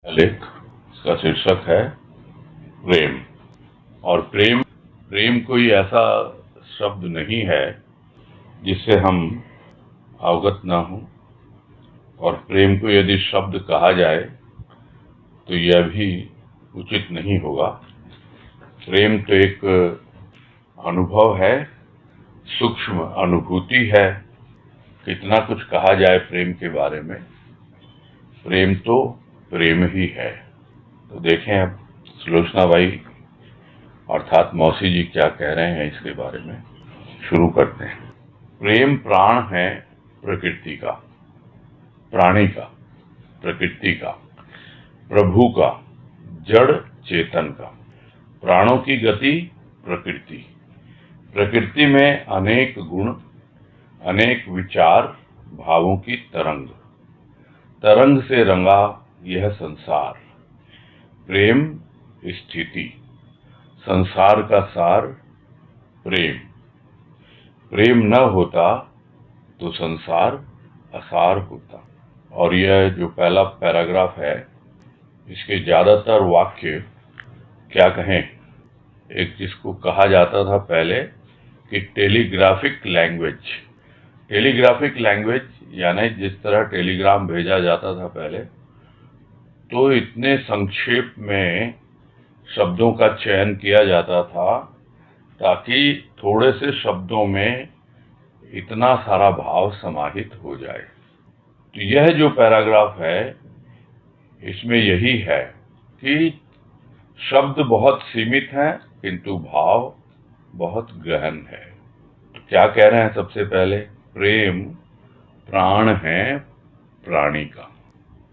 लेख, इसका शीर्षक है प्रेम। और प्रेम प्रेम कोई ऐसा शब्द नहीं है जिससे हम अवगत ना हो, और प्रेम को यदि शब्द कहा जाए तो यह भी उचित नहीं होगा। प्रेम तो एक अनुभव है, सूक्ष्म अनुभूति है। कितना कुछ कहा जाए प्रेम के बारे में, प्रेम तो प्रेम ही है। तो देखें अब सुलोचना बाई अर्थात मौसी जी क्या कह रहे हैं इसके बारे में। शुरू करते हैं। प्रेम प्राण है प्रकृति का, प्राणी का, प्रकृति का, प्रभु का, जड़ चेतन का। प्राणों की गति प्रकृति, प्रकृति में अनेक गुण, अनेक विचार, भावों की तरंग, तरंग से रंगा यह संसार। प्रेम स्थिति, संसार का सार प्रेम। प्रेम न होता तो संसार असार होता। और यह जो पहला पैराग्राफ है, इसके ज्यादातर वाक्य क्या कहें, एक जिसको कहा जाता था पहले कि टेलीग्राफिक लैंग्वेज। टेलीग्राफिक लैंग्वेज यानी जिस तरह टेलीग्राम भेजा जाता था पहले, तो इतने संक्षेप में शब्दों का चयन किया जाता था ताकि थोड़े से शब्दों में इतना सारा भाव समाहित हो जाए। तो यह जो पैराग्राफ है, इसमें यही है कि शब्द बहुत सीमित हैं किंतु भाव बहुत गहन है। तो क्या कह रहे हैं सबसे पहले, प्रेम प्राण है प्राणी का।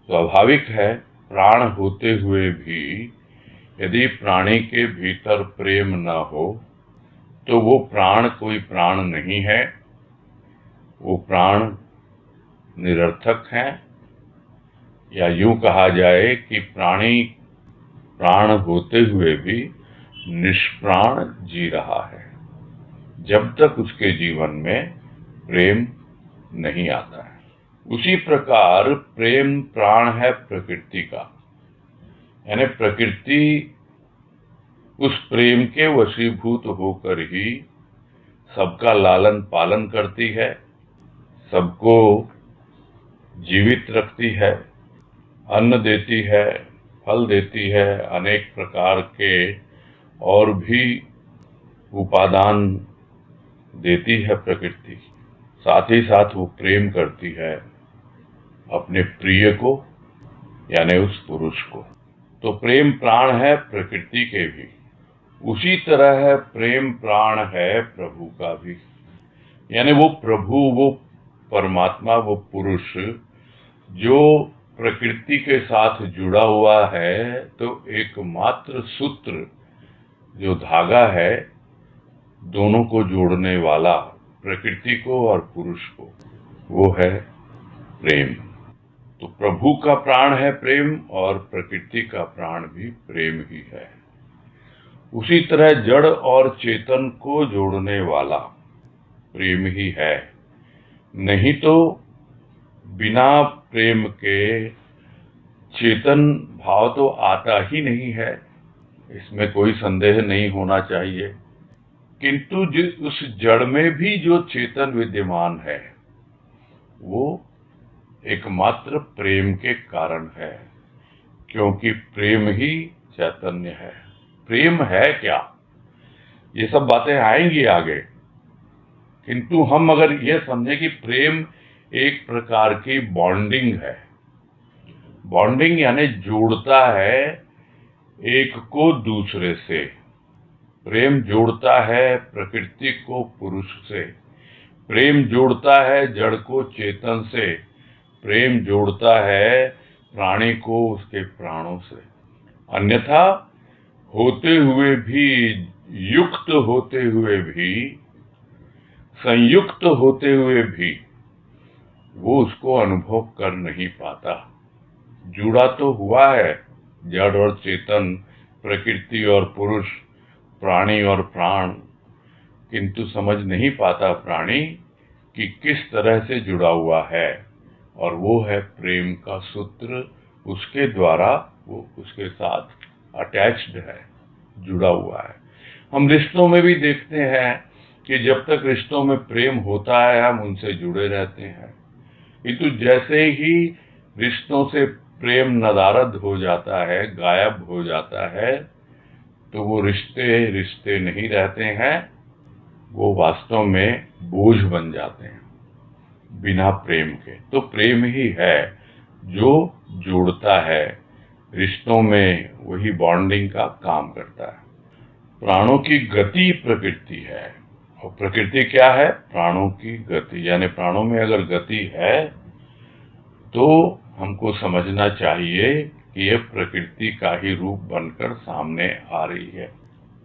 स्वाभाविक है, प्राण होते हुए भी यदि प्राणी के भीतर प्रेम न हो तो वो प्राण कोई प्राण नहीं है, वो प्राण निरर्थक हैं। या यूं कहा जाए कि प्राणी प्राण होते हुए भी निष्प्राण जी रहा है, जब तक उसके जीवन में प्रेम नहीं आता है। उसी प्रकार प्रेम प्राण है प्रकृति का, यानी प्रकृति उस प्रेम के वशीभूत होकर ही सबका लालन पालन करती है, सबको जीवित रखती है, अन्न देती है, फल देती है, अनेक प्रकार के और भी उपादान देती है प्रकृति। साथ ही साथ वो प्रेम करती है अपने प्रिय को, यानी उस पुरुष को। तो प्रेम प्राण है प्रकृति के भी, उसी तरह है प्रेम प्राण है प्रभु का भी। यानी वो प्रभु, वो परमात्मा, वो पुरुष जो प्रकृति के साथ जुड़ा हुआ है, तो एकमात्र सूत्र जो धागा है दोनों को जोड़ने वाला, प्रकृति को और पुरुष को, वो है प्रेम। तो प्रभु का प्राण है प्रेम और प्रकृति का प्राण भी प्रेम ही है। उसी तरह जड़ और चेतन को जोड़ने वाला प्रेम ही है। नहीं तो बिना प्रेम के चेतन भाव तो आता ही नहीं है, इसमें कोई संदेह नहीं होना चाहिए। किंतु उस जड़ में भी जो चेतन विद्यमान है वो एकमात्र प्रेम के कारण है, क्योंकि प्रेम ही चैतन्य है। प्रेम है क्या, ये सब बातें आएंगी आगे, किंतु हम अगर ये समझे कि प्रेम एक प्रकार की बॉन्डिंग है। बॉन्डिंग यानी जोड़ता है एक को दूसरे से। प्रेम जोड़ता है प्रकृति को पुरुष से, प्रेम जोड़ता है जड़ को चेतन से, प्रेम जोड़ता है प्राणी को उसके प्राणों से। अन्यथा होते हुए भी, युक्त होते हुए भी, संयुक्त होते हुए भी वो उसको अनुभव कर नहीं पाता। जुड़ा तो हुआ है जड़ और चेतन, प्रकृति और पुरुष, प्राणी और प्राण, किंतु समझ नहीं पाता प्राणी कि किस तरह से जुड़ा हुआ है। और वो है प्रेम का सूत्र, उसके द्वारा वो उसके साथ अटैच्ड है, जुड़ा हुआ है। हम रिश्तों में भी देखते हैं कि जब तक रिश्तों में प्रेम होता है हम उनसे जुड़े रहते हैं, किंतु जैसे ही रिश्तों से प्रेम नदारद हो जाता है, गायब हो जाता है, तो वो रिश्ते रिश्ते नहीं रहते हैं, वो वास्तव में बोझ बन जाते हैं बिना प्रेम के। तो प्रेम ही है जो जोड़ता है रिश्तों में, वही बॉन्डिंग का काम करता है। प्राणों की गति प्रकृति है, और प्रकृति क्या है? प्राणों की गति। यानी प्राणों में अगर गति है तो हमको समझना चाहिए कि यह प्रकृति का ही रूप बनकर सामने आ रही है।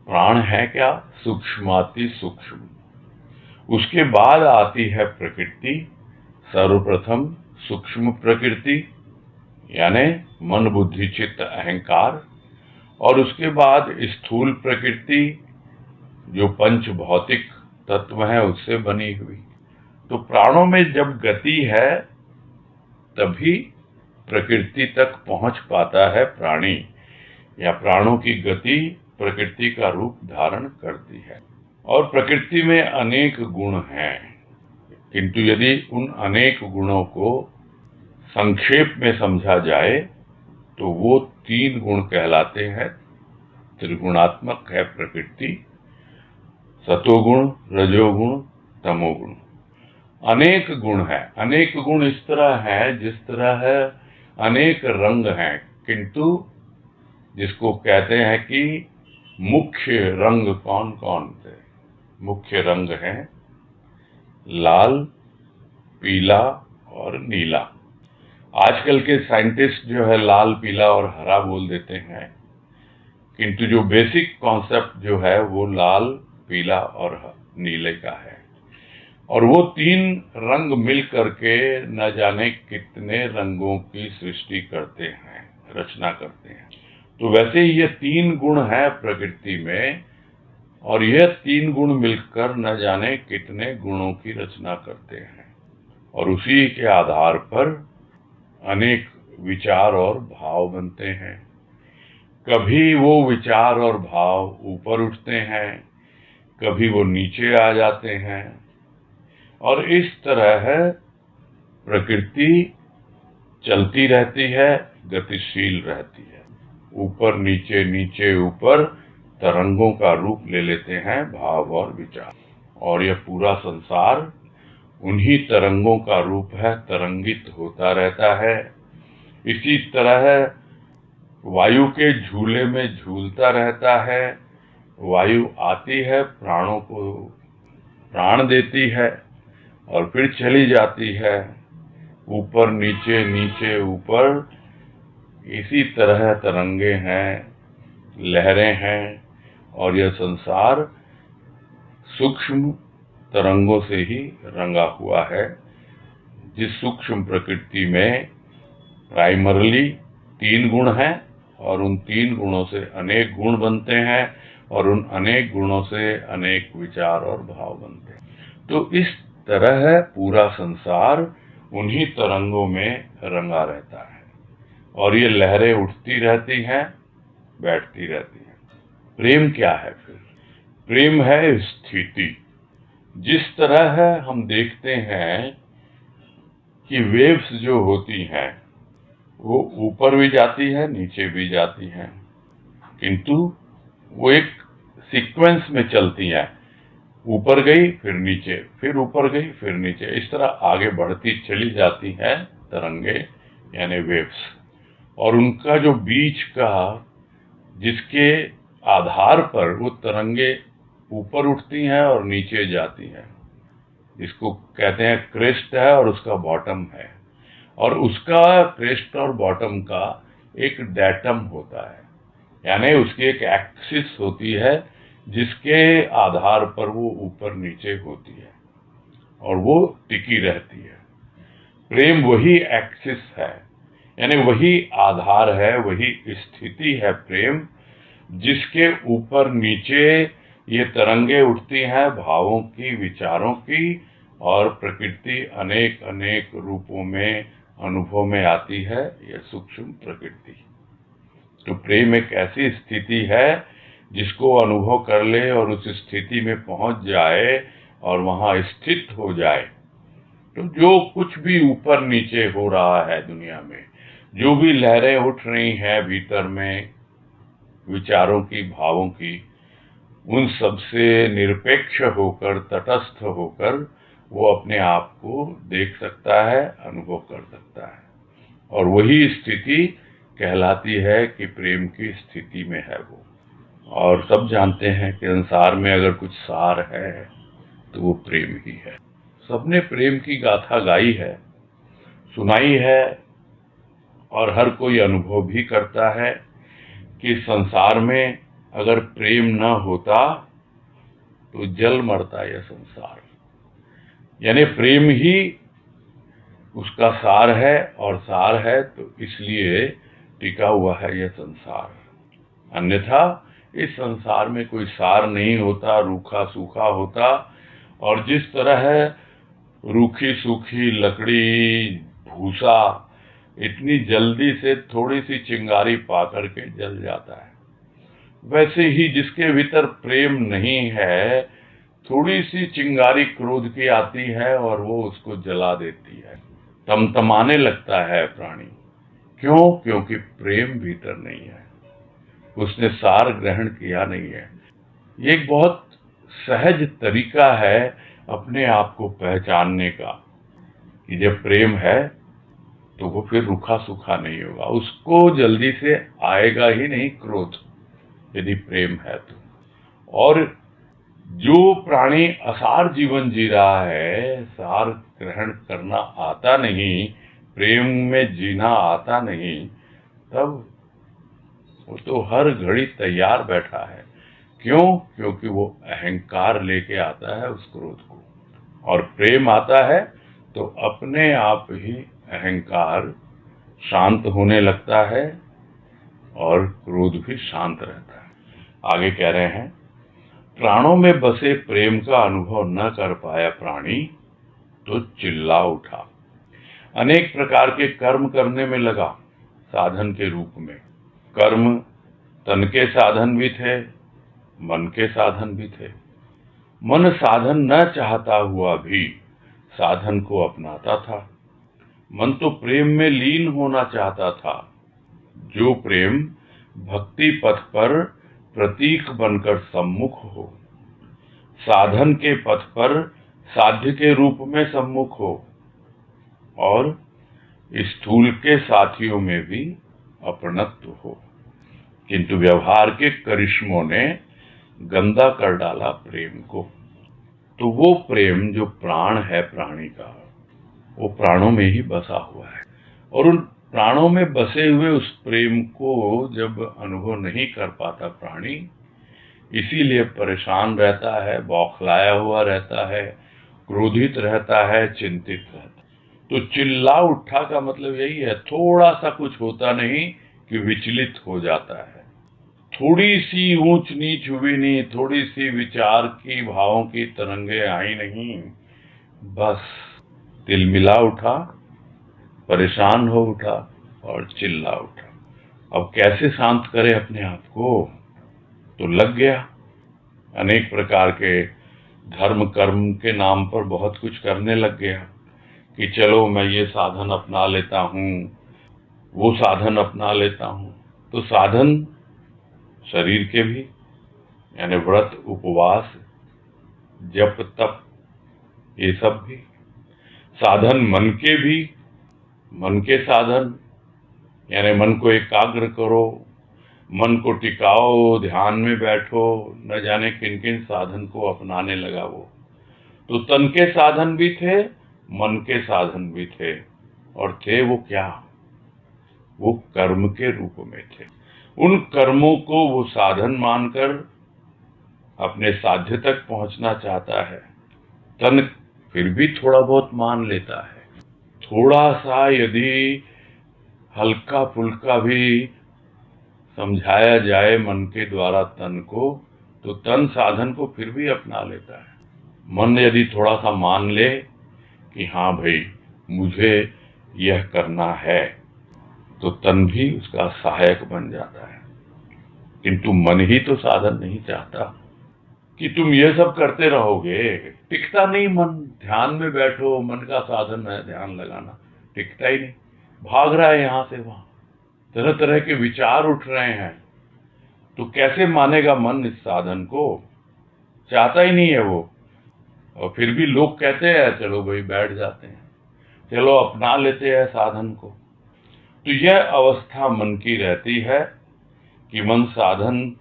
प्राण है क्या? सूक्ष्माति सूक्ष्म। उसके बाद आती है प्रकृति, सर्वप्रथम सूक्ष्म प्रकृति यानी मन बुद्धि चित्त अहंकार, और उसके बाद स्थूल प्रकृति जो पंच भौतिक तत्व है उससे बनी हुई। तो प्राणों में जब गति है तभी प्रकृति तक पहुंच पाता है प्राणी, या प्राणों की गति प्रकृति का रूप धारण करती है। और प्रकृति में अनेक गुण हैं, किंतु यदि उन अनेक गुणों को संक्षेप में समझा जाए तो वो 3 गुण कहलाते हैं। त्रिगुणात्मक है प्रकृति, सतोगुण, रजोगुण, तमोगुण। अनेक गुण है। अनेक गुण इस तरह है जिस तरह है अनेक रंग हैं, किंतु जिसको कहते हैं कि मुख्य रंग कौन कौन से? मुख्य रंग हैं लाल, पीला और नीला। आजकल के साइंटिस्ट जो है लाल, पीला और हरा बोल देते हैं, किंतु जो बेसिक कॉन्सेप्ट जो है वो लाल, पीला और नीले का है। और वो 3 रंग मिल करके न जाने कितने रंगों की सृष्टि करते हैं, रचना करते हैं। तो वैसे ही ये 3 गुण है प्रकृति में, और यह 3 गुण मिलकर न जाने कितने गुणों की रचना करते हैं, और उसी के आधार पर अनेक विचार और भाव बनते हैं। कभी वो विचार और भाव ऊपर उठते हैं, कभी वो नीचे आ जाते हैं, और इस तरह प्रकृति चलती रहती है, गतिशील रहती है। ऊपर नीचे, नीचे ऊपर तरंगों का रूप ले लेते हैं भाव और विचार, और यह पूरा संसार उन्हीं तरंगों का रूप है, तरंगित होता रहता है। इसी तरह वायु के झूले में झूलता रहता है। वायु आती है, प्राणों को प्राण देती है और फिर चली जाती है, ऊपर नीचे, नीचे ऊपर। इसी तरह तरंगे हैं, लहरें हैं, और यह संसार सूक्ष्म तरंगों से ही रंगा हुआ है, जिस सूक्ष्म प्रकृति में प्राइमरली 3 गुण हैं, और उन 3 गुणों से अनेक गुण बनते हैं, और उन अनेक गुणों से अनेक विचार और भाव बनते हैं। तो इस तरह पूरा संसार उन्हीं तरंगों में रंगा रहता है, और ये लहरें उठती रहती हैं, बैठती रहती हैं। प्रेम क्या है फिर? प्रेम है स्थिति। जिस तरह है हम देखते हैं कि वेव्स जो होती हैं वो ऊपर भी जाती है, नीचे भी जाती हैं, किंतु वो एक सीक्वेंस में चलती हैं। ऊपर गई फिर नीचे, फिर ऊपर गई फिर नीचे, इस तरह आगे बढ़ती चली जाती हैं तरंगे यानी वेव्स। और उनका जो बीच का, जिसके आधार पर वो तरंगे ऊपर उठती हैं और नीचे जाती हैं, इसको कहते हैं क्रेस्ट है और उसका बॉटम है, और उसका क्रेस्ट और बॉटम का एक डेटम होता है, यानी उसकी एक एक्सिस होती है जिसके आधार पर वो ऊपर नीचे होती है और वो टिकी रहती है। प्रेम वही एक्सिस है, यानी वही आधार है, वही स्थिति है प्रेम, जिसके ऊपर नीचे ये तरंगे उठती हैं भावों की, विचारों की, और प्रकृति अनेक अनेक रूपों में अनुभव में आती है, यह सूक्ष्म प्रकृति। तो प्रेम एक ऐसी स्थिति है जिसको अनुभव कर ले और उस स्थिति में पहुंच जाए और वहां स्थित हो जाए, तो जो कुछ भी ऊपर नीचे हो रहा है दुनिया में, जो भी लहरें उठ रही हैं भीतर में विचारों की, भावों की, उन सब से निरपेक्ष होकर, तटस्थ होकर वो अपने आप को देख सकता है, अनुभव कर सकता है। और वही स्थिति कहलाती है कि प्रेम की स्थिति में है वो। और सब जानते हैं कि संसार में अगर कुछ सार है तो वो प्रेम ही है। सबने प्रेम की गाथा गाई है, सुनाई है, और हर कोई अनुभव भी करता है कि संसार में अगर प्रेम न होता तो जल मरता यह संसार। यानी प्रेम ही उसका सार है, और सार है तो इसलिए टिका हुआ है यह संसार। अन्यथा इस संसार में कोई सार नहीं होता, रूखा सूखा होता। और जिस तरह रूखी सूखी लकड़ी, भूसा इतनी जल्दी से थोड़ी सी चिंगारी पा करके जल जाता है, वैसे ही जिसके भीतर प्रेम नहीं है, थोड़ी सी चिंगारी क्रोध की आती है और वो उसको जला देती है, तमतमाने लगता है प्राणी। क्यों? क्योंकि प्रेम भीतर नहीं है, उसने सार ग्रहण किया नहीं है। ये एक बहुत सहज तरीका है अपने आप को पहचानने का कि जब प्रेम है तो वो फिर रूखा सूखा नहीं होगा, उसको जल्दी से आएगा ही नहीं क्रोध, यदि प्रेम है तो। और जो प्राणी असार जीवन जी रहा है, सार ग्रहण करना आता नहीं, प्रेम में जीना आता नहीं, तब वो तो हर घड़ी तैयार बैठा है। क्यों? क्योंकि वो अहंकार लेके आता है उस क्रोध को, और प्रेम आता है तो अपने आप ही अहंकार शांत होने लगता है और क्रोध भी शांत रहता है। आगे कह रहे हैं, प्राणों में बसे प्रेम का अनुभव न कर पाया प्राणी तो चिल्ला उठा। अनेक प्रकार के कर्म करने में लगा साधन के रूप में। कर्म तन के साधन भी थे, मन के साधन भी थे। मन साधन न चाहता हुआ भी साधन को अपनाता था। मन तो प्रेम में लीन होना चाहता था, जो प्रेम भक्ति पथ पर प्रतीक बनकर सम्मुख हो, साधन के पथ पर साध्य के रूप में सम्मुख हो, और स्थूल के साथियों में भी अपनत्व हो। किंतु व्यवहार के करिश्मों ने गंदा कर डाला प्रेम को। तो वो प्रेम जो प्राण है प्राणी का, वो प्राणों में ही बसा हुआ है, और उन प्राणों में बसे हुए उस प्रेम को जब अनुभव नहीं कर पाता प्राणी, इसीलिए परेशान रहता है, बौखलाया हुआ रहता है, क्रोधित रहता है, चिंतित रहता है। तो चिल्ला उठा का मतलब यही है, थोड़ा सा कुछ होता नहीं कि विचलित हो जाता है। थोड़ी सी ऊंच नीच हुई नहीं, थोड़ी सी विचार की, भावों की तरंगे आई नहीं, बस तिलमिला उठा, परेशान हो उठा और चिल्ला उठा। अब कैसे शांत करे अपने आप को? तो लग गया अनेक प्रकार के धर्म कर्म के नाम पर बहुत कुछ करने लग गया कि चलो मैं ये साधन अपना लेता हूँ, वो साधन अपना लेता हूँ। तो साधन शरीर के भी, यानी व्रत, उपवास, जप, तप, ये सब भी। साधन मन के भी, मन के साधन, यानी मन को एकाग्र करो, मन को टिकाओ, ध्यान में बैठो, न जाने किन किन साधन को अपनाने लगा वो। तो तन के साधन भी थे, मन के साधन भी थे, और थे वो क्या? वो कर्म के रूप में थे। उन कर्मों को वो साधन मानकर अपने साध्य तक पहुंचना चाहता है। तन फिर भी थोड़ा बहुत मान लेता है, थोड़ा सा यदि हल्का फुल्का भी समझाया जाए मन के द्वारा तन को, तो तन साधन को फिर भी अपना लेता है। मन यदि थोड़ा सा मान ले कि हाँ भाई मुझे यह करना है, तो तन भी उसका सहायक बन जाता है। किंतु मन ही तो साधन नहीं चाहता कि तुम ये सब करते रहोगे, टिकता नहीं मन। ध्यान में बैठो, मन का साधन है ध्यान लगाना, टिकता ही नहीं, भाग रहा है यहां से वहां, तरह तरह के विचार उठ रहे हैं। तो कैसे मानेगा मन इस साधन को? चाहता ही नहीं है वो। और फिर भी लोग कहते हैं चलो भाई बैठ जाते हैं, चलो अपना लेते हैं साधन को। तो यह अवस्था मन की रहती है कि मन साधन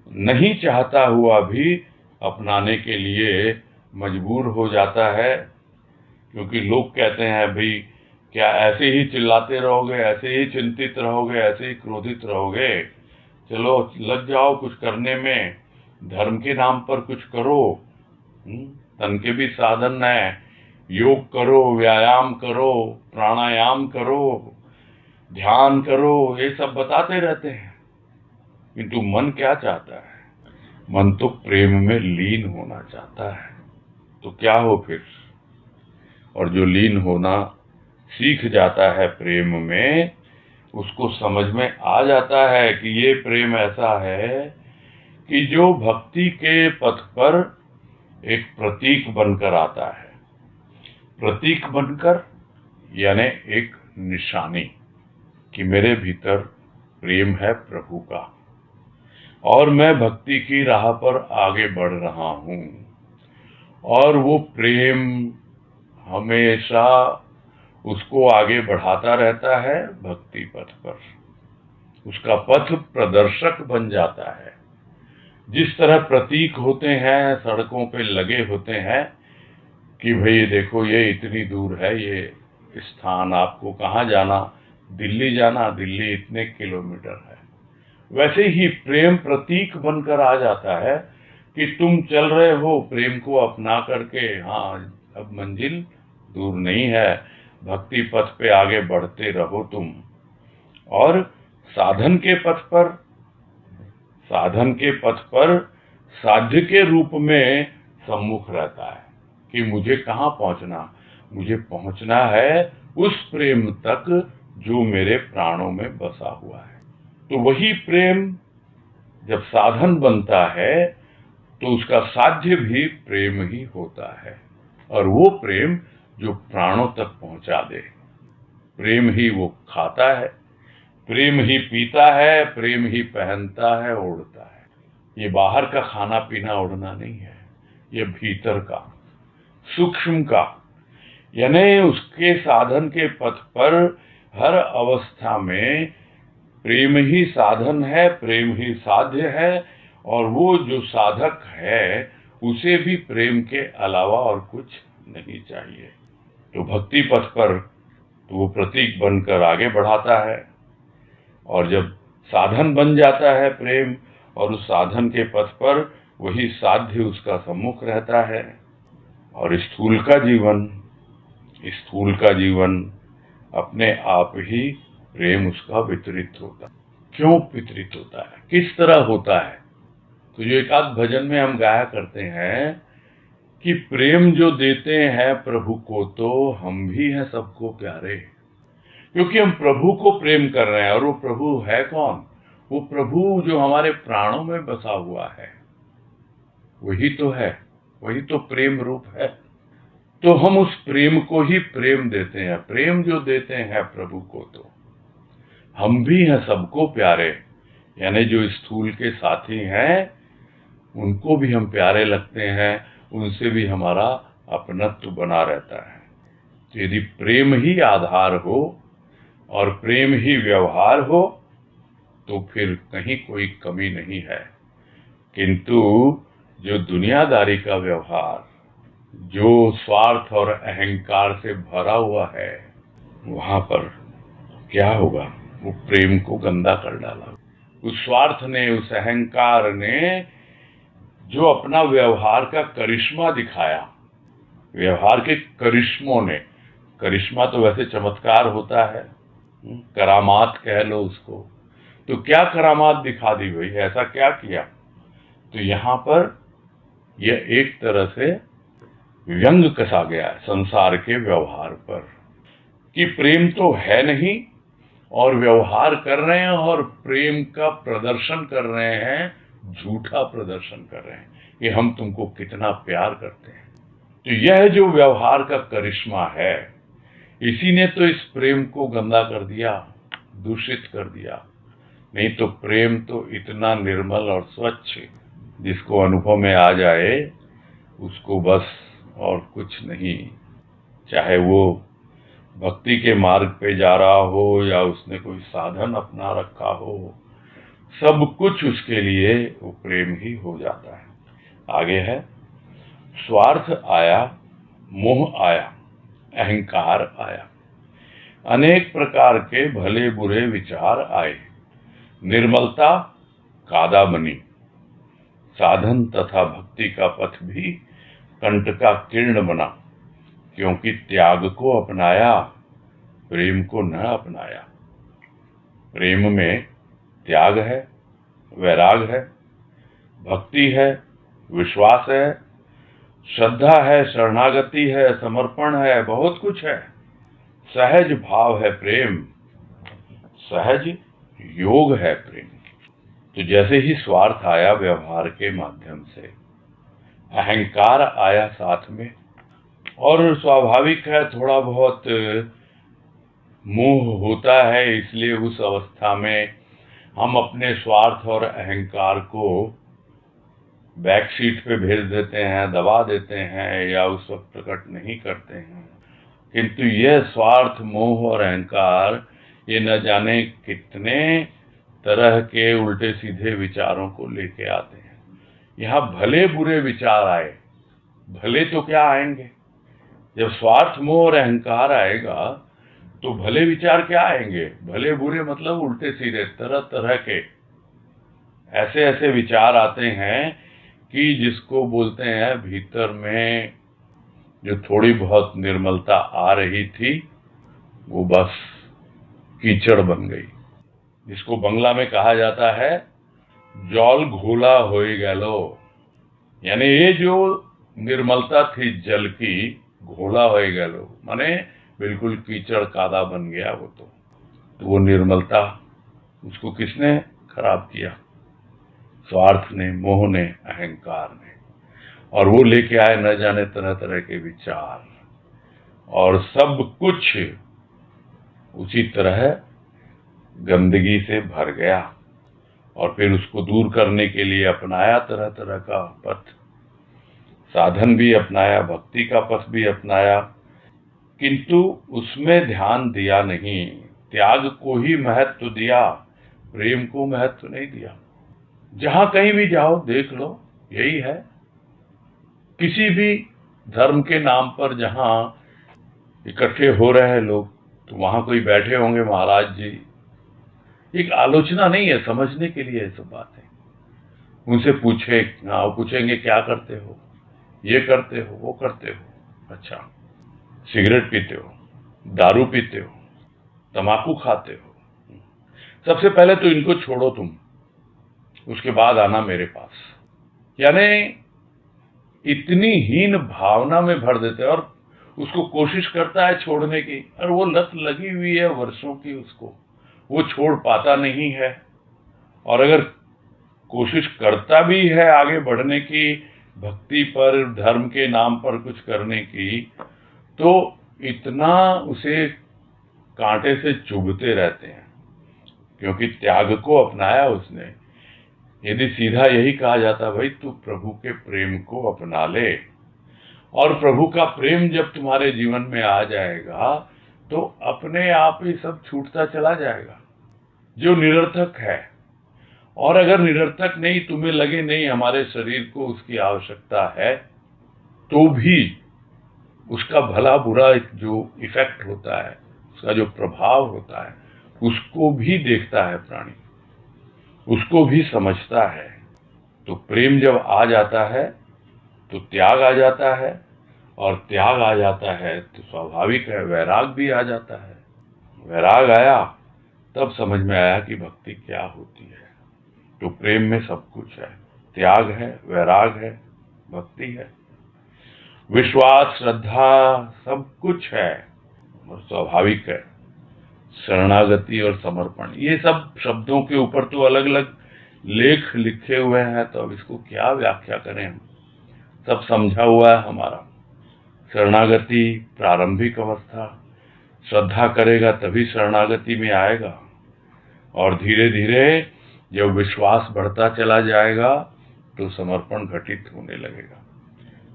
नहीं चाहता हुआ भी अपनाने के लिए मजबूर हो जाता है। क्योंकि लोग कहते हैं भाई क्या ऐसे ही चिल्लाते रहोगे, ऐसे ही चिंतित रहोगे, ऐसे ही क्रोधित रहोगे, चलो लग जाओ कुछ करने में, धर्म के नाम पर कुछ करो। तन के भी साधन है, योग करो, व्यायाम करो, प्राणायाम करो, ध्यान करो, ये सब बताते रहते हैं। किंतु मन क्या चाहता है? मन तो प्रेम में लीन होना चाहता है। तो क्या हो फिर? और जो लीन होना सीख जाता है प्रेम में, उसको समझ में आ जाता है कि ये प्रेम ऐसा है कि जो भक्ति के पथ पर एक प्रतीक बनकर आता है। प्रतीक बनकर यानी एक निशानी कि मेरे भीतर प्रेम है प्रभु का और मैं भक्ति की राह पर आगे बढ़ रहा हूं। और वो प्रेम हमेशा उसको आगे बढ़ाता रहता है भक्ति पथ पर, उसका पथ प्रदर्शक बन जाता है। जिस तरह प्रतीक होते हैं सड़कों पे लगे होते हैं कि भाई देखो ये इतनी दूर है, ये स्थान, आपको कहाँ जाना, दिल्ली जाना, दिल्ली इतने किलोमीटर है। वैसे ही प्रेम प्रतीक बनकर आ जाता है कि तुम चल रहे हो प्रेम को अपना करके। हाँ, अब मंजिल दूर नहीं है, भक्ति पथ पे आगे बढ़ते रहो तुम। और साधन के पथ पर साध्य के रूप में सम्मुख रहता है कि मुझे कहाँ पहुंचना, मुझे पहुंचना है उस प्रेम तक जो मेरे प्राणों में बसा हुआ है। तो वही प्रेम जब साधन बनता है तो उसका साध्य भी प्रेम ही होता है। और वो प्रेम जो प्राणों तक पहुंचा दे, प्रेम ही वो खाता है, प्रेम ही पीता है, प्रेम ही पहनता है, ओढ़ता है। ये बाहर का खाना पीना ओढ़ना नहीं है, ये भीतर का, सूक्ष्म का। यानी उसके साधन के पथ पर हर अवस्था में प्रेम ही साधन है, प्रेम ही साध्य है। और वो जो साधक है उसे भी प्रेम के अलावा और कुछ नहीं चाहिए। तो भक्ति पथ पर तो वो प्रतीक बनकर आगे बढ़ाता है। और जब साधन बन जाता है प्रेम, और उस साधन के पथ पर वही साध्य उसका सम्मुख रहता है। और स्थूल का जीवन अपने आप ही प्रेम उसका वितरित होता है। क्यों वितरित होता है, किस तरह होता है? तो जो एक आध भजन में हम गाया करते हैं कि प्रेम जो देते हैं प्रभु को तो हम भी हैं सबको प्यारे। क्योंकि हम प्रभु को प्रेम कर रहे हैं। और वो प्रभु है कौन? वो प्रभु जो हमारे प्राणों में बसा हुआ है, वही तो है, वही तो प्रेम रूप है। तो हम उस प्रेम को ही प्रेम देते हैं। प्रेम जो देते हैं प्रभु को तो हम भी हैं सबको प्यारे। यानी जो स्थूल के साथी हैं उनको भी हम प्यारे लगते हैं, उनसे भी हमारा अपनत्व बना रहता है। तो यदि प्रेम ही आधार हो और प्रेम ही व्यवहार हो तो फिर कहीं कोई कमी नहीं है। किंतु जो दुनियादारी का व्यवहार, जो स्वार्थ और अहंकार से भरा हुआ है, वहां पर क्या होगा? वो प्रेम को गंदा कर डाला। उस स्वार्थ ने, उस अहंकार ने जो अपना व्यवहार का करिश्मा दिखाया, व्यवहार के करिश्मों ने, करिश्मा तो वैसे चमत्कार होता है, करामात कह लो उसको। तो क्या करामात दिखा दी भाई, ऐसा क्या किया? तो यहाँ पर यह एक तरह से व्यंग कसा गया है संसार के व्यवहार पर कि प्रेम तो है नहीं और व्यवहार कर रहे हैं और प्रेम का प्रदर्शन कर रहे हैं, झूठा प्रदर्शन कर रहे हैं कि हम तुमको कितना प्यार करते हैं। तो यह जो व्यवहार का करिश्मा है, इसी ने तो इस प्रेम को गंदा कर दिया, दूषित कर दिया। नहीं तो प्रेम तो इतना निर्मल और स्वच्छ, जिसको अनुभव में आ जाए उसको बस और कुछ नहीं, चाहे वो भक्ति के मार्ग पे जा रहा हो या उसने कोई साधन अपना रखा हो, सब कुछ उसके लिए वो प्रेम ही हो जाता है। आगे है, स्वार्थ आया, मोह आया, अहंकार आया, अनेक प्रकार के भले बुरे विचार आए, निर्मलता कादा बनी, साधन तथा भक्ति का पथ भी कंटका किरण बना, क्योंकि त्याग को अपनाया, प्रेम को न अपनाया। प्रेम में त्याग है, वैराग है, भक्ति है, विश्वास है, श्रद्धा है, शरणागति है, समर्पण है, बहुत कुछ है। सहज भाव है प्रेम, सहज योग है प्रेम। तो जैसे ही स्वार्थ आया व्यवहार के माध्यम से, अहंकार आया साथ में, और स्वाभाविक है थोड़ा बहुत मोह होता है, इसलिए उस अवस्था में हम अपने स्वार्थ और अहंकार को बैक सीट पे भेज देते हैं, दबा देते हैं या उस वक्त प्रकट नहीं करते हैं। किंतु यह स्वार्थ, मोह और अहंकार ये न जाने कितने तरह के उल्टे सीधे विचारों को लेके आते हैं। यहाँ भले बुरे विचार आए, भले तो क्या आएंगे, जब स्वार्थ, मोह और अहंकार आएगा तो भले विचार क्या आएंगे, भले बुरे मतलब उल्टे सीधे तरह तरह के ऐसे ऐसे विचार आते हैं कि जिसको बोलते हैं भीतर में जो थोड़ी बहुत निर्मलता आ रही थी वो बस कीचड़ बन गई, जिसको बंगला में कहा जाता है जल घोला हो गलो, यानी ये जो निर्मलता थी जल की, घोला हो गलो माने बिल्कुल कीचड़ कादा बन गया वो। तो वो निर्मलता उसको किसने खराब किया, स्वार्थ ने, मोह ने, अहंकार ने। और वो लेके आए न जाने तरह तरह के विचार, और सब कुछ उसी तरह गंदगी से भर गया। और फिर उसको दूर करने के लिए अपनाया तरह तरह का पथ, साधन भी अपनाया, भक्ति का पथ भी अपनाया, किंतु उसमें ध्यान दिया नहीं, त्याग को ही महत्व दिया, प्रेम को महत्व नहीं दिया। जहां कहीं भी जाओ देख लो यही है, किसी भी धर्म के नाम पर जहां इकट्ठे हो रहे हैं लोग, तो वहां कोई बैठे होंगे महाराज जी, एक आलोचना नहीं है, समझने के लिए ये सब बात है। उनसे पूछेंगे क्या करते हो, ये करते हो, वो करते हो, अच्छा सिगरेट पीते हो, दारू पीते हो, तंबाकू खाते हो, सबसे पहले तो इनको छोड़ो तुम, उसके बाद आना मेरे पास। यानी इतनी हीन भावना में भर देते हैं, और उसको कोशिश करता है छोड़ने की, और वो लत लगी हुई है वर्षों की, उसको वो छोड़ पाता नहीं है। और अगर कोशिश करता भी है आगे बढ़ने की, भक्ति पर, धर्म के नाम पर कुछ करने की, तो इतना उसे कांटे से चुभते रहते हैं, क्योंकि त्याग को अपनाया उसने। यदि सीधा यही कहा जाता भाई तू प्रभु के प्रेम को अपना ले, और प्रभु का प्रेम जब तुम्हारे जीवन में आ जाएगा तो अपने आप ही सब छूटता चला जाएगा जो निरर्थक है। और अगर निरर्थक नहीं, तुम्हें लगे नहीं हमारे शरीर को उसकी आवश्यकता है, तो भी उसका भला बुरा जो इफेक्ट होता है, उसका जो प्रभाव होता है, उसको भी देखता है प्राणी, उसको भी समझता है। तो प्रेम जब आ जाता है तो त्याग आ जाता है, और त्याग आ जाता है तो स्वाभाविक है वैराग भी आ जाता है। वैराग आया तब समझ में आया कि भक्ति क्या होती है। तो प्रेम में सब कुछ है, त्याग है, वैराग है, भक्ति है, विश्वास, श्रद्धा, सब कुछ है, और स्वाभाविक है शरणागति और समर्पण, ये सब शब्दों के ऊपर तो अलग अलग लेख लिखे हुए हैं, तो अब इसको क्या व्याख्या करें हम, सब समझा हुआ है हमारा। शरणागति प्रारंभिक अवस्था, श्रद्धा करेगा तभी शरणागति में आएगा, और धीरे धीरे जब विश्वास बढ़ता चला जाएगा तो समर्पण घटित होने लगेगा।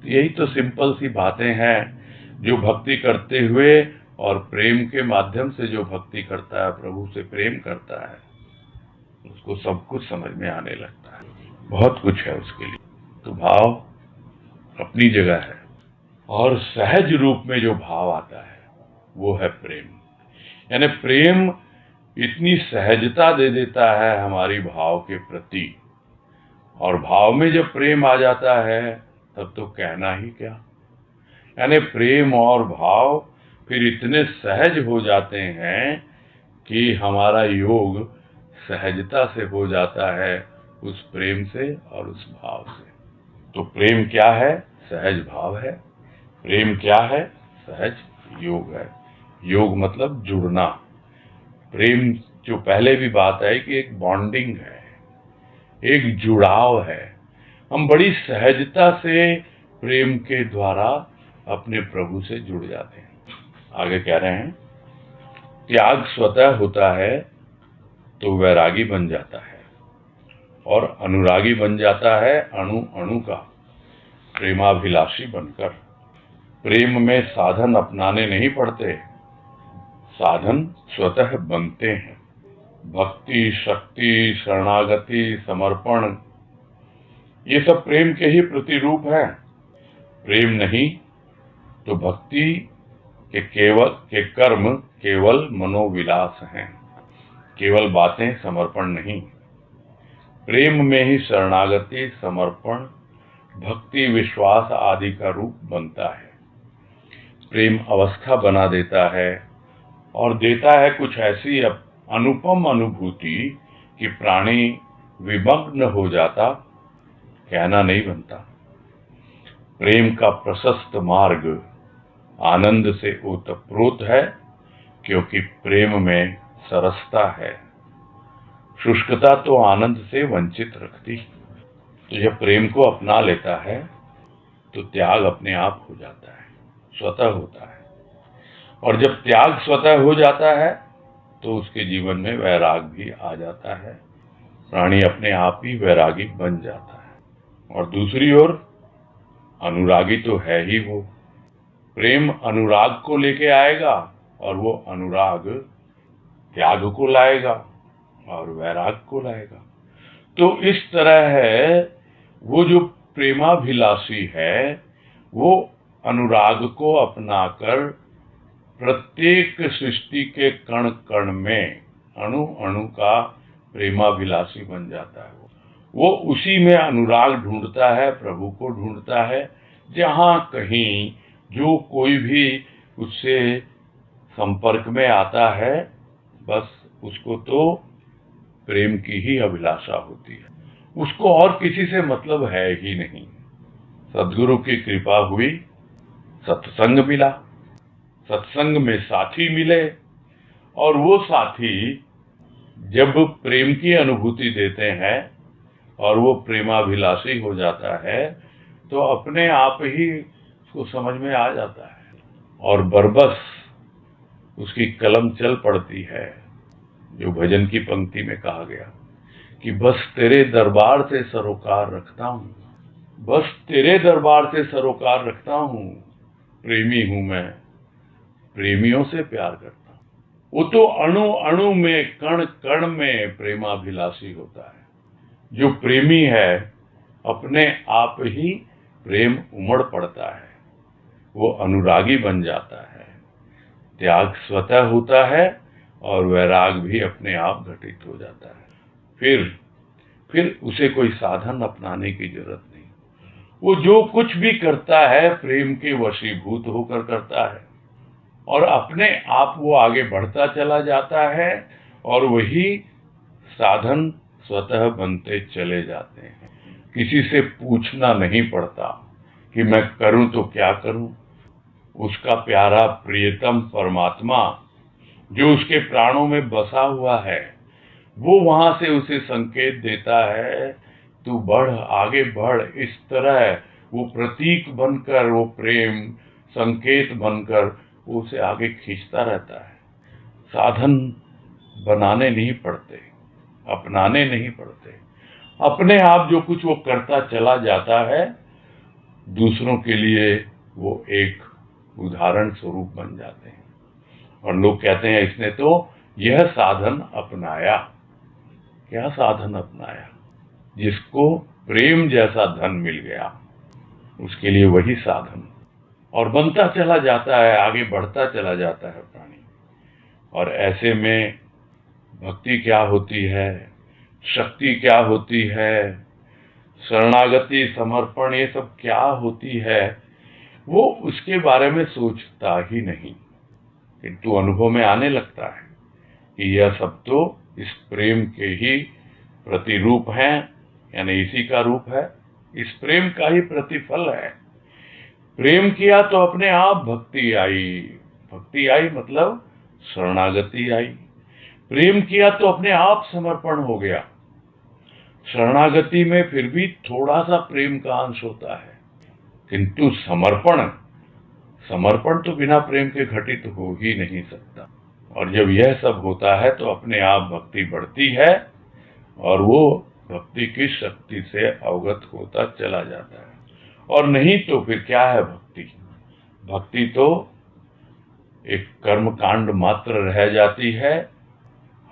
तो यही तो सिंपल सी बातें हैं। जो भक्ति करते हुए और प्रेम के माध्यम से जो भक्ति करता है, प्रभु से प्रेम करता है, उसको सब कुछ समझ में आने लगता है। बहुत कुछ है उसके लिए। तो भाव अपनी जगह है, और सहज रूप में जो भाव आता है वो है प्रेम। यानी प्रेम इतनी सहजता दे देता है हमारी भाव के प्रति, और भाव में जब प्रेम आ जाता है तब तो कहना ही क्या। यानी प्रेम और भाव फिर इतने सहज हो जाते हैं कि हमारा योग सहजता से हो जाता है उस प्रेम से और उस भाव से। तो प्रेम क्या है? सहज भाव है। प्रेम क्या है? सहज योग है। योग मतलब जुड़ना। प्रेम जो पहले भी बात है कि एक बॉन्डिंग है, एक जुड़ाव है। हम बड़ी सहजता से प्रेम के द्वारा अपने प्रभु से जुड़ जाते हैं। आगे कह रहे हैं, त्याग स्वतः होता है तो वैरागी बन जाता है, और अनुरागी बन जाता है अणु अणु का, प्रेमाभिलाषी बनकर। प्रेम में साधन अपनाने नहीं पड़ते, साधन स्वतः बनते हैं। भक्ति, शक्ति, शरणागति, समर्पण, ये सब प्रेम के ही प्रतिरूप हैं। प्रेम नहीं तो भक्ति के कर्म केवल मनोविलास हैं, केवल बातें, समर्पण नहीं। प्रेम में ही शरणागति, समर्पण, भक्ति, विश्वास आदि का रूप बनता है। प्रेम अवस्था बना देता है, और देता है कुछ ऐसी अनुपम अनुभूति कि प्राणी विमग्न हो जाता, कहना नहीं बनता। प्रेम का प्रशस्त मार्ग आनंद से ओतप्रोत है, क्योंकि प्रेम में सरसता है। शुष्कता तो आनंद से वंचित रखती। तो जब प्रेम को अपना लेता है तो त्याग अपने आप हो जाता है, स्वतः होता है। और जब त्याग स्वतः हो जाता है तो उसके जीवन में वैराग भी आ जाता है, प्राणी अपने आप ही वैरागी बन जाता है। और दूसरी ओर अनुरागी तो है ही वो। प्रेम अनुराग को लेके आएगा, और वो अनुराग त्याग को लाएगा और वैराग को लाएगा। तो इस तरह है, वो जो प्रेमाभिलाषी है वो अनुराग को अपनाकर प्रत्येक सृष्टि के कण कण में, अणु अणु का प्रेमाभिलाषी बन जाता है। वो उसी में अनुराग ढूंढता है, प्रभु को ढूंढता है। जहां कहीं जो कोई भी उससे संपर्क में आता है, बस उसको तो प्रेम की ही अभिलाषा होती है, उसको और किसी से मतलब है ही नहीं। सद्गुरु की कृपा हुई, सत्संग मिला, सत्संग में साथी मिले, और वो साथी जब प्रेम की अनुभूति देते हैं और वो प्रेमाभिलाषी हो जाता है, तो अपने आप ही उसको समझ में आ जाता है, और बरबस उसकी कलम चल पड़ती है। जो भजन की पंक्ति में कहा गया कि बस तेरे दरबार से सरोकार रखता हूं, बस तेरे दरबार से सरोकार रखता हूं, प्रेमी हूं मैं, प्रेमियों से प्यार करता हूं। वो तो अणु अणु में, कण कण में प्रेमाभिलाषी होता है। जो प्रेमी है अपने आप ही प्रेम उमड़ पड़ता है, वो अनुरागी बन जाता है, त्याग स्वतः होता है, और वैराग भी अपने आप घटित हो जाता है। फिर उसे कोई साधन अपनाने की जरूरत नहीं। वो जो कुछ भी करता है प्रेम के वशीभूत होकर करता है, और अपने आप वो आगे बढ़ता चला जाता है, और वही साधन स्वतः बनते चले जाते हैं। किसी से पूछना नहीं पड़ता कि मैं करूं तो क्या करूं। उसका प्यारा प्रियतम परमात्मा जो उसके प्राणों में बसा हुआ है, वो वहां से उसे संकेत देता है, तू बढ़, आगे बढ़। इस तरह वो प्रतीक बनकर, वो प्रेम संकेत बनकर वो उसे आगे खींचता रहता है। साधन बनाने नहीं पड़ते, अपनाने नहीं पड़ते, अपने आप जो कुछ वो करता चला जाता है, दूसरों के लिए वो एक उदाहरण स्वरूप बन जाते हैं। और लोग कहते हैं इसने तो यह साधन अपनाया। क्या साधन अपनाया? जिसको प्रेम जैसा धन मिल गया, उसके लिए वही साधन, और बनता चला जाता है, आगे बढ़ता चला जाता है प्राणी। और ऐसे में भक्ति क्या होती है, शक्ति क्या होती है, शरणागति, समर्पण, ये सब क्या होती है, वो उसके बारे में सोचता ही नहीं, किंतु अनुभव में आने लगता है कि यह सब तो इस प्रेम के ही प्रतिरूप हैं, यानी इसी का रूप है, इस प्रेम का ही प्रतिफल है। प्रेम किया तो अपने आप भक्ति आई, भक्ति आई मतलब शरणागति आई। प्रेम किया तो अपने आप समर्पण हो गया। शरणागति में फिर भी थोड़ा सा प्रेम का अंश होता है, किंतु समर्पण, समर्पण तो बिना प्रेम के घटित हो ही नहीं सकता। और जब यह सब होता है तो अपने आप भक्ति बढ़ती है, और वो भक्ति की शक्ति से अवगत होता चला जाता है। और नहीं तो फिर क्या है भक्ति? भक्ति तो एक कर्म कांड मात्र रह जाती है,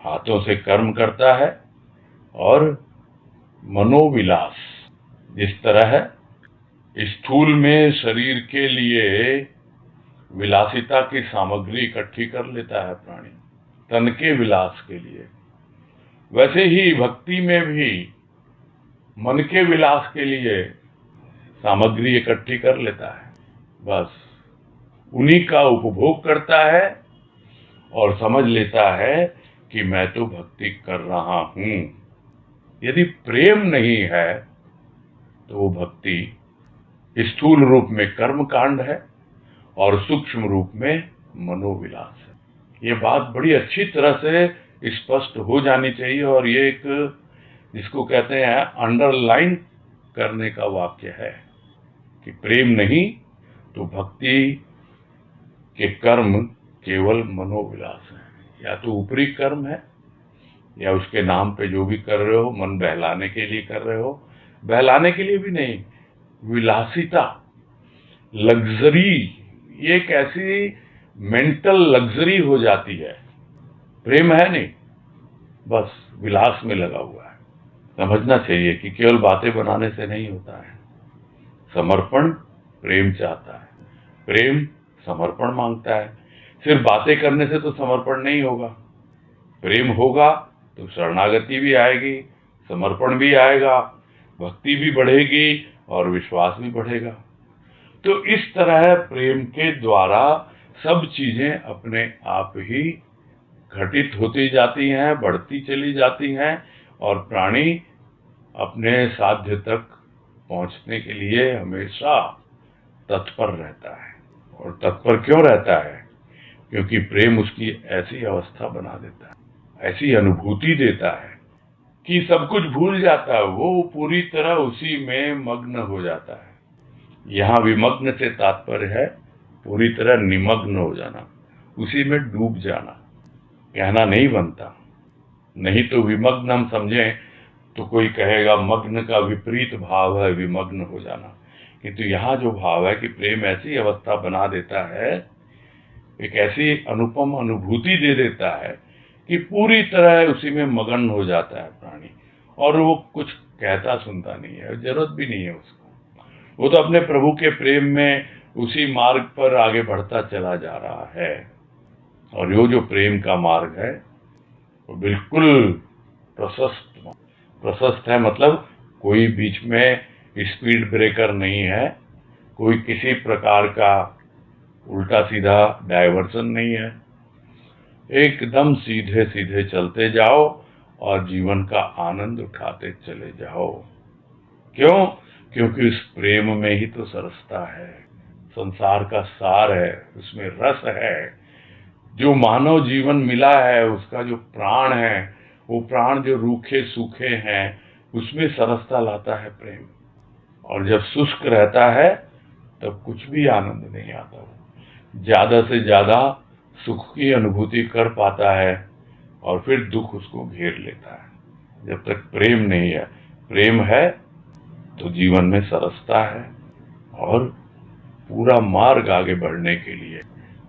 हाथों से कर्म करता है, और मनोविलास, जिस तरह स्थूल में शरीर के लिए विलासिता की सामग्री इकट्ठी कर लेता है प्राणी तन के विलास के लिए, वैसे ही भक्ति में भी मन के विलास के लिए सामग्री इकट्ठी कर लेता है। बस उन्हीं का उपभोग करता है और समझ लेता है कि मैं तो भक्ति कर रहा हूं। यदि प्रेम नहीं है तो वो भक्ति स्थूल रूप में कर्म कांड है और सूक्ष्म रूप में मनोविलास है। ये बात बड़ी अच्छी तरह से स्पष्ट हो जानी चाहिए, और ये एक जिसको कहते हैं अंडरलाइन करने का वाक्य है कि प्रेम नहीं तो भक्ति के कर्म केवल मनोविलास है। या तो ऊपरी कर्म है, या उसके नाम पे जो भी कर रहे हो, मन बहलाने के लिए कर रहे हो, बहलाने के लिए भी नहीं, विलासिता, लग्जरी, ये एक ऐसी मेंटल लग्जरी हो जाती है। प्रेम है नहीं, बस विलास में लगा हुआ है। समझना चाहिए कि केवल बातें बनाने से नहीं होता है। समर्पण प्रेम चाहता है, प्रेम समर्पण मांगता है। सिर्फ बातें करने से तो समर्पण नहीं होगा। प्रेम होगा तो शरणागति भी आएगी, समर्पण भी आएगा, भक्ति भी बढ़ेगी और विश्वास भी बढ़ेगा। तो इस तरह प्रेम के द्वारा सब चीजें अपने आप ही घटित होती जाती हैं, बढ़ती चली जाती हैं, और प्राणी अपने साध्य तक पहुंचने के लिए हमेशा तत्पर रहता है। और तत्पर क्यों रहता है? क्योंकि प्रेम उसकी ऐसी अवस्था बना देता है, ऐसी अनुभूति देता है कि सब कुछ भूल जाता है, वो पूरी तरह उसी में मग्न हो जाता है। यहाँ विमग्न से तात्पर्य है पूरी तरह निमग्न हो जाना, उसी में डूब जाना। कहना नहीं बनता, नहीं तो विमग्न हम समझें तो कोई कहेगा मग्न का विपरीत भाव है विमग्न हो जाना, किंतु यहाँ जो भाव है कि प्रेम ऐसी अवस्था बना देता है, एक ऐसी अनुपम अनुभूति दे देता है कि पूरी तरह उसी में मगन हो जाता है प्राणी, और वो कुछ कहता सुनता नहीं है, जरूरत भी नहीं है उसको। वो तो अपने प्रभु के प्रेम में उसी मार्ग पर आगे बढ़ता चला जा रहा है। और यो जो प्रेम का मार्ग है वो बिल्कुल प्रशस्त है, मतलब कोई बीच में स्पीड ब्रेकर नहीं है, कोई किसी प्रकार का उल्टा सीधा डायवर्सन नहीं है। एकदम सीधे सीधे चलते जाओ और जीवन का आनंद उठाते चले जाओ। क्यों? क्योंकि उस प्रेम में ही तो सरसता है, संसार का सार है, उसमें रस है। जो मानव जीवन मिला है, उसका जो प्राण है, वो प्राण जो रूखे सूखे हैं, उसमें सरसता लाता है प्रेम। और जब शुष्क रहता है तब कुछ भी आनंद नहीं आता। वो ज्यादा से ज्यादा सुख की अनुभूति कर पाता है और फिर दुख उसको घेर लेता है। जब तक प्रेम नहीं है, प्रेम है तो जीवन में सरसता है और पूरा मार्ग आगे बढ़ने के लिए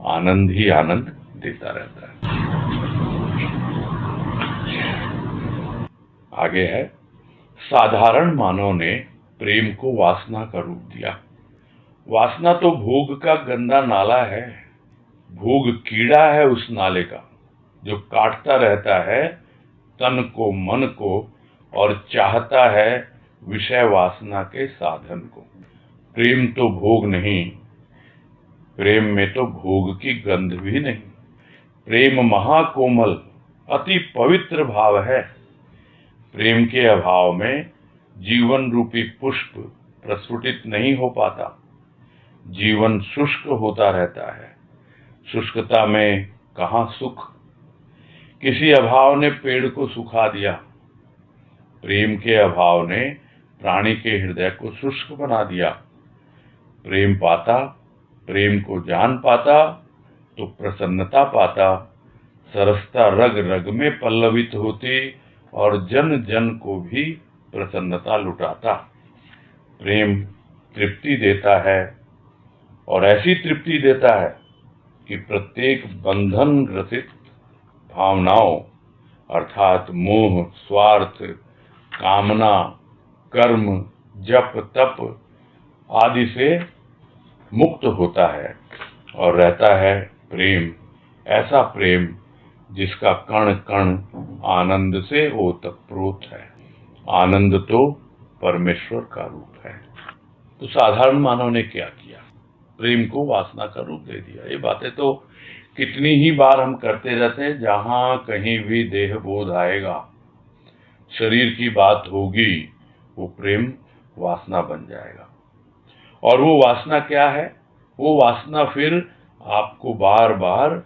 आनंद ही आनंद देता रहता है। आगे है, साधारण मानव ने प्रेम को वासना का रूप दिया। वासना तो भोग का गंदा नाला है। भोग कीड़ा है उस नाले का, जो काटता रहता है तन को, मन को, और चाहता है विषय वासना के साधन को। प्रेम तो भोग नहीं, प्रेम में तो भोग की गंध भी नहीं। प्रेम महाकोमल अति पवित्र भाव है। प्रेम के अभाव में जीवन रूपी पुष्प प्रस्फुटित नहीं हो पाता। जीवन शुष्क होता रहता है। शुष्कता में कहाँ सुख। किसी अभाव ने पेड़ को सुखा दिया। प्रेम के अभाव ने प्राणी के हृदय को शुष्क बना दिया। प्रेम पाता, प्रेम को जान पाता तो प्रसन्नता पाता। सरसता रग रग में पल्लवित होती और जन जन को भी प्रसन्नता लुटाता। प्रेम तृप्ति देता है और ऐसी तृप्ति देता है कि प्रत्येक बंधन ग्रसित भावनाओं अर्थात मोह, स्वार्थ, कामना, कर्म, जप तप आदि से मुक्त होता है और रहता है प्रेम। ऐसा प्रेम जिसका कण कण आनंद से ओतप्रोत है। आनंद तो परमेश्वर का रूप है। तो साधारण मानव ने क्या किया? प्रेम को वासना का रूप दे दिया। ये बातें तो कितनी ही बार हम करते रहते हैं। जहां कहीं भी देह बोध आएगा, शरीर की बात होगी, वो प्रेम वासना बन जाएगा। और वो वासना क्या है? वो वासना फिर आपको बार बार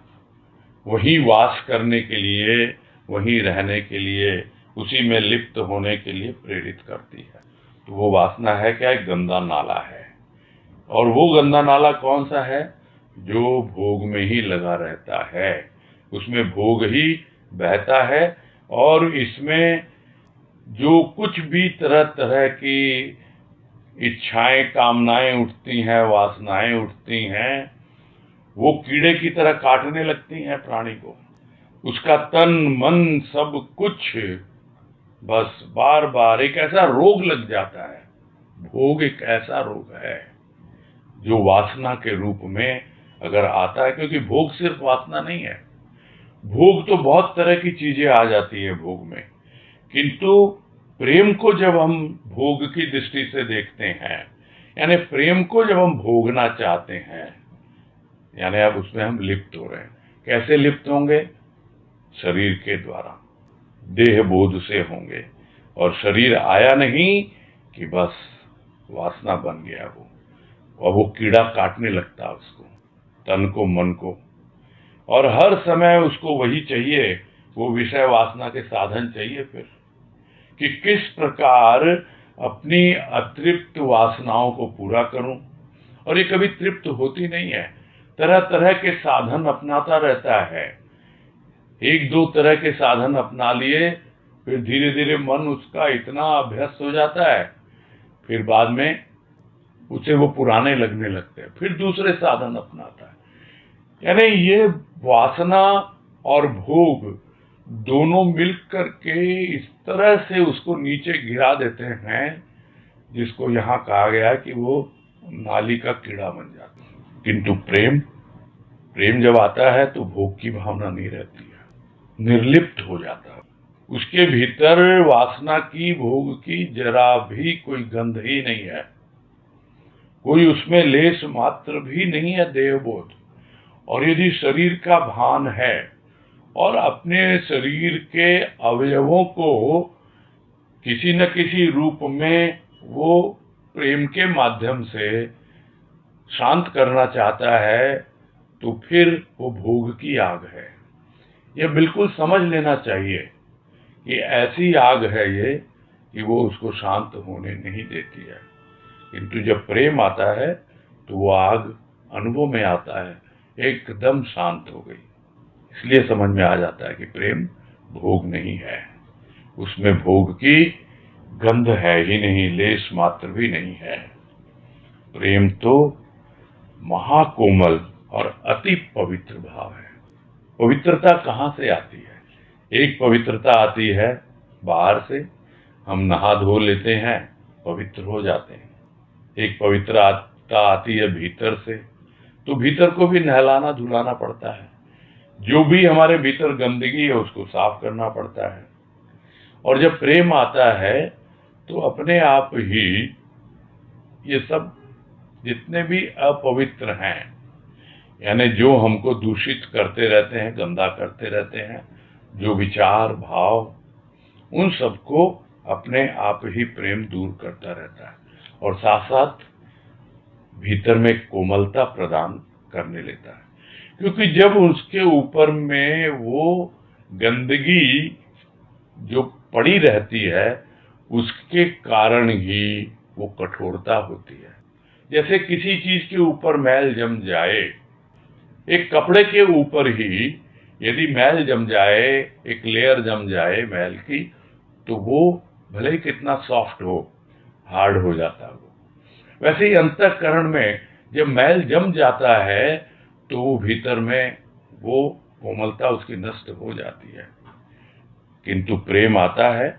वही वास करने के लिए, वही रहने के लिए, उसी में लिप्त होने के लिए प्रेरित करती है। तो वो वासना है क्या? एक गंदा नाला है। और वो गंदा नाला कौन सा है? जो भोग में ही लगा रहता है, उसमें भोग ही बहता है। और इसमें जो कुछ भी तरह तरह की इच्छाएं, कामनाएं उठती हैं, वासनाएं उठती हैं, वो कीड़े की तरह काटने लगती हैं प्राणी को। उसका तन मन सब कुछ बस बार बार एक ऐसा रोग लग जाता है। भोग एक ऐसा रोग है जो वासना के रूप में अगर आता है, क्योंकि भोग सिर्फ वासना नहीं है। भोग तो बहुत तरह की चीजें आ जाती है भोग में, किंतु प्रेम को जब हम भोग की दृष्टि से देखते हैं, यानी प्रेम को जब हम भोगना चाहते हैं, यानी अब उसमें हम लिप्त हो रहे हैं। कैसे लिप्त होंगे? शरीर के द्वारा, देह बोध से होंगे। और शरीर आया नहीं कि बस वासना बन गया वो, और वो कीड़ा काटने लगता उसको, तन को, मन को। और हर समय उसको वही चाहिए, वो विषय वासना के साधन चाहिए फिर, कि किस प्रकार अपनी अतृप्त वासनाओं को पूरा करूं। और ये कभी तृप्त होती नहीं है, तरह तरह के साधन अपनाता रहता है। एक दो तरह के साधन अपना लिए, फिर धीरे धीरे मन उसका इतना अभ्यस्त हो जाता है, फिर बाद में उसे वो पुराने लगने लगते हैं, फिर दूसरे साधन अपनाता है। यानी ये वासना और भोग दोनों मिलकर के इस तरह से उसको नीचे गिरा देते हैं, जिसको यहाँ कहा गया है कि वो नाली का कीड़ा बन जाता है। किंतु प्रेम जब आता है तो भोग की भावना नहीं रहती है, निर्लिप्त हो जाता है। उसके भीतर वासना की, भोग की जरा भी कोई गंध ही नहीं है, कोई उसमें लेश मात्र भी नहीं है देहबोध। और यदि शरीर का भान है और अपने शरीर के अवयवों को किसी न किसी रूप में वो प्रेम के माध्यम से शांत करना चाहता है, तो फिर वो भोग की आग है। ये बिल्कुल समझ लेना चाहिए कि ऐसी आग है ये कि वो उसको शांत होने नहीं देती है। किंतु जब प्रेम आता है तो वो आग अनुभव में आता है, एकदम शांत हो गई। इसलिए समझ में आ जाता है कि प्रेम भोग नहीं है, उसमें भोग की गंध है ही नहीं, लेश मात्र भी नहीं है। प्रेम तो महाकोमल और अति पवित्र भाव है। पवित्रता कहाँ से आती है? एक पवित्रता आती है बाहर से, हम नहा धो लेते हैं, पवित्र हो जाते हैं। एक पवित्रता आती है भीतर से, तो भीतर को भी नहलाना धुलाना पड़ता है। जो भी हमारे भीतर गंदगी है उसको साफ करना पड़ता है। और जब प्रेम आता है तो अपने आप ही ये सब जितने भी अपवित्र हैं, यानी जो हमको दूषित करते रहते हैं, गंदा करते रहते हैं, जो विचार भाव, उन सबको अपने आप ही प्रेम दूर करता रहता है और साथ साथ भीतर में कोमलता प्रदान करने लेता है। क्योंकि जब उसके ऊपर में वो गंदगी जो पड़ी रहती है, उसके कारण ही वो कठोरता होती है। जैसे किसी चीज के ऊपर मैल जम जाए, एक कपड़े के ऊपर ही यदि मैल जम जाए, एक लेयर जम जाए मैल की, तो वो भले ही कितना सॉफ्ट हो, हार्ड हो जाता है वो। वैसे ही अंतःकरण में जब मैल जम जाता है तो भीतर में वो कोमलता उसकी नष्ट हो जाती है। किंतु प्रेम आता है,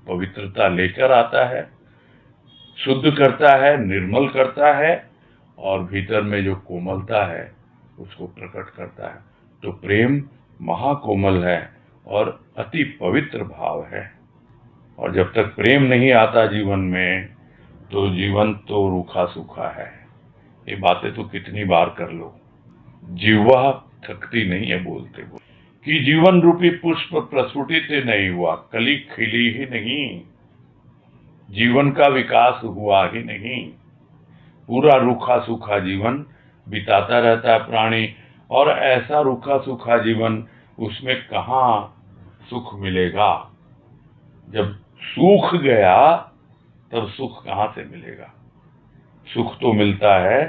पवित्रता लेकर आता है, शुद्ध करता है, निर्मल करता है और भीतर में जो कोमलता है उसको प्रकट करता है। तो प्रेम महाकोमल है और अति पवित्र भाव है। और जब तक प्रेम नहीं आता जीवन में तो जीवन तो रूखा सूखा है। ये बातें तो कितनी बार कर लो, जीवा थकती नहीं है बोलते बोलते कि जीवन रूपी पुष्प प्रस्फुटित नहीं हुआ, कली खिली ही नहीं, जीवन का विकास हुआ ही नहीं। पूरा रूखा सूखा जीवन बिताता रहता है प्राणी, और ऐसा रूखा सूखा जीवन उसमें कहाँ सुख मिलेगा? जब सूख गया तब सुख कहाँ से मिलेगा? सुख तो मिलता है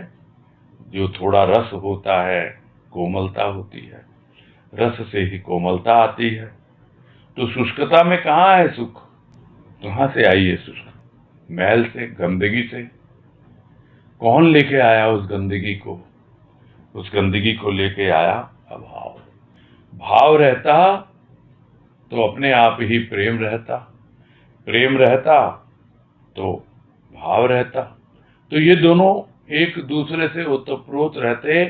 जो थोड़ा रस होता है, कोमलता होती है, रस से ही कोमलता आती है। तो शुष्कता में कहाँ है सुख? कहाँ से आई है शुष्क? मैल से, गंदगी से। कौन लेके आया उस गंदगी को? उस गंदगी को लेके आया अभाव। भाव रहता तो अपने आप ही प्रेम रहता, प्रेम रहता तो भाव रहता। तो ये दोनों एक दूसरे से ओतप्रोत रहते